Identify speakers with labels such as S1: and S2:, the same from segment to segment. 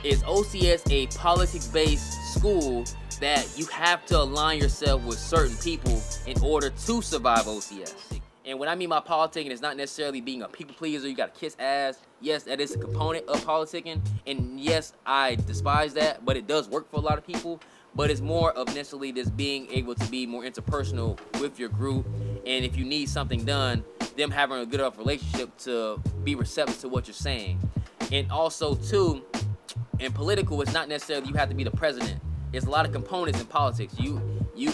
S1: Is OCS a politics-based school that you have to align yourself with certain people in order to survive OCS? And what I mean by politicking is not necessarily being a people pleaser. You gotta kiss ass. Yes, that is a component of politicking, and yes, I despise that, but it does work for a lot of people. But it's more of necessarily just being able to be more interpersonal with your group, and if you need something done, them having a good enough relationship to be receptive to what you're saying. And also too, in political, it's not necessarily you have to be the president. There's a lot of components in politics.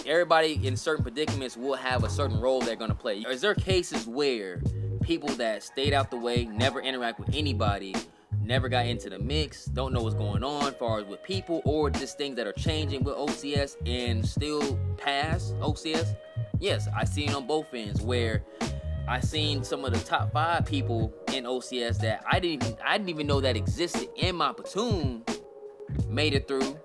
S1: Everybody in certain predicaments will have a certain role they're gonna play. Is there cases where people that stayed out the way, never interact with anybody, never got into the mix, don't know what's going on as far as with people, or just things that are changing with OCS and still pass OCS? Yes, I seen on both ends where I seen some of the top 5 people in OCS that I didn't even know that existed in my platoon made it through.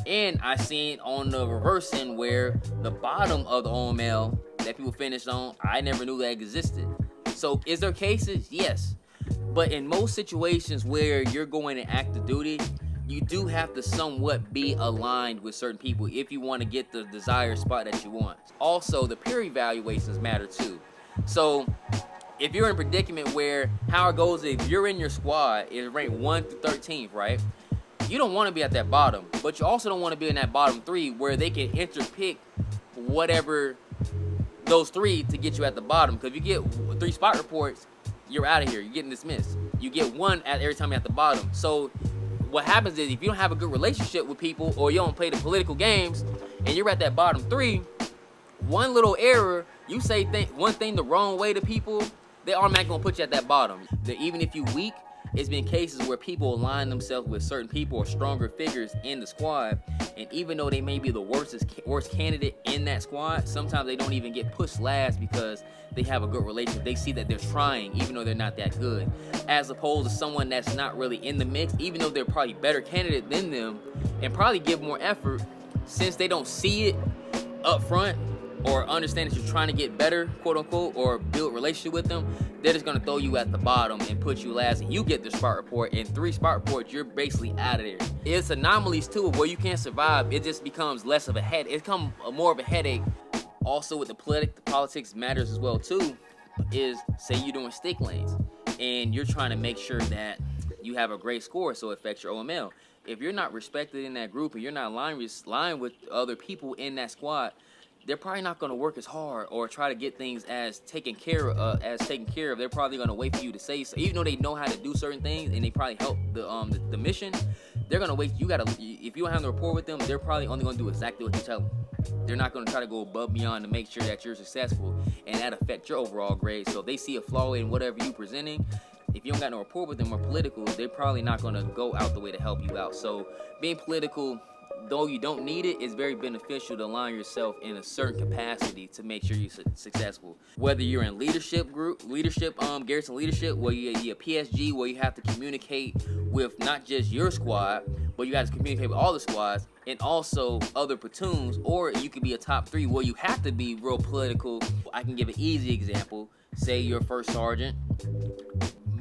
S1: And I seen on the reverse end where the bottom of the OML that people finished on, I never knew that existed. So is there cases? Yes. But in most situations where you're going to active duty, you do have to somewhat be aligned with certain people if you want to get the desired spot that you want. Also, the peer evaluations matter too. So if you're in a predicament where how it goes, if you're in your squad, it's ranked 1 through 13th, right? You don't want to be at that bottom, but you also don't want to be in that bottom 3 where they can interpick whatever those 3 to get you at the bottom. Because if you get 3 spot reports, you're out of here. You're getting dismissed. You get 1 at every time you're at the bottom. So what happens is if you don't have a good relationship with people, or you don't play the political games, and you're at that bottom 3, one little error, you say one thing the wrong way to people, they automatically gonna put you at that bottom. Even if you weak, it's been cases where people align themselves with certain people or stronger figures in the squad, and even though they may be the worst candidate in that squad, sometimes they don't even get pushed last because they have a good relationship. They see that they're trying even though they're not that good, as opposed to someone that's not really in the mix, even though they're probably better candidate than them and probably give more effort, since they don't see it up front or understand that you're trying to get better, quote unquote, or build a relationship with them, they're just gonna throw you at the bottom and put you last, and you get the spot report, and 3 spot reports, you're basically out of there. It's anomalies too, where you can't survive. It just becomes less of a headache. It becomes more of a headache. Also with the politics matters as well too, is say you're doing stick lanes, and you're trying to make sure that you have a great score so it affects your OML. If you're not respected in that group, and you're not aligned with other people in that squad, they're probably not going to work as hard or try to get things as taken care of. They're probably going to wait for you to say so. Even though they know how to do certain things and they probably help the mission, they're going to wait. If you don't have the rapport with them, they're probably only going to do exactly what you tell them. They're not going to try to go above beyond to make sure that you're successful, and that affects your overall grade. So if they see a flaw in whatever you're presenting, if you don't got no rapport with them or political, they're probably not going to go out the way to help you out. So being political, though you don't need it, it's very beneficial to align yourself in a certain capacity to make sure you're successful. Whether you're in garrison leadership, where you're a PSG, where you have to communicate with not just your squad, but you have to communicate with all the squads and also other platoons, or you could be a top 3 where you have to be real political. I can give an easy example. Say you're a first sergeant,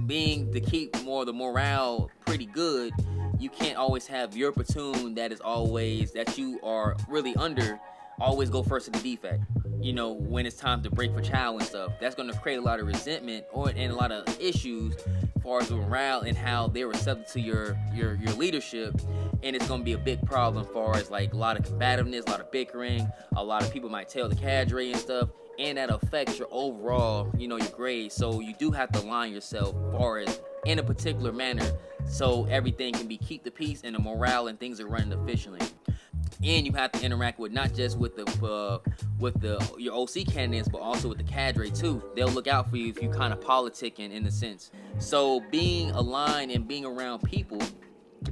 S1: being to keep the morale pretty good, you can't always have your platoon that you are really under always go first to the defect. You know, when it's time to break for chow and stuff, that's going to create a lot of resentment and a lot of issues as far as the morale and how they're receptive to your leadership. And it's going to be a big problem as far as like a lot of combativeness, a lot of bickering. A lot of people might tell the cadre and stuff, and that affects your overall, your grade. So you do have to align yourself as far as in a particular manner, so everything can keep the peace and the morale and things are running efficiently. And you have to interact with not just with your OC candidates, but also with the cadre too. They'll look out for you if you kind of politicking in a sense. So being aligned and being around people,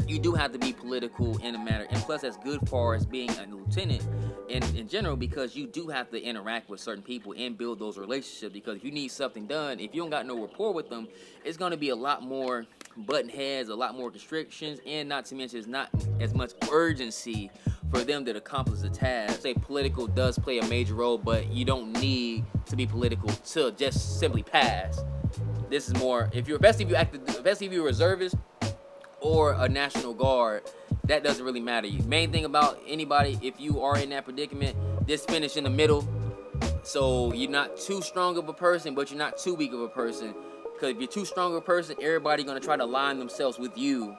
S1: you do have to be political in a matter, and plus that's good for as being a lieutenant in general, because you do have to interact with certain people and build those relationships. Because if you need something done, if you don't got no rapport with them, it's going to be a lot more button heads, a lot more constrictions, and not to mention it's not as much urgency for them to accomplish the task. Say political does play a major role, but you don't need to be political to just simply pass. This is more, especially if you're a reservist, or a National Guard, that doesn't really matter. Main thing about anybody, if you are in that predicament, just finish in the middle. So you're not too strong of a person, but you're not too weak of a person. Because if you're too strong of a person, everybody's gonna try to align themselves with you.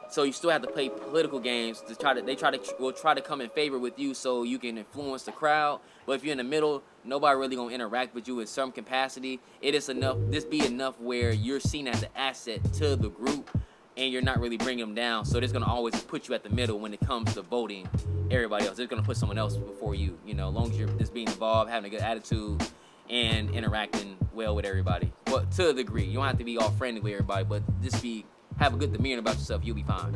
S1: So you still have to play political games to will try to come in favor with you so you can influence the crowd. But if you're in the middle, nobody really gonna interact with you in some capacity. It is enough. This be enough where you're seen as an asset to the group, and you're not really bringing them down. So it's gonna always put you at the middle when it comes to voting. Everybody else, it's gonna put someone else before you. You know, as long as you're just being involved, having a good attitude, and interacting well with everybody. Well, to a degree, you don't have to be all friendly with everybody, but just have a good demeanor about yourself. You'll be fine.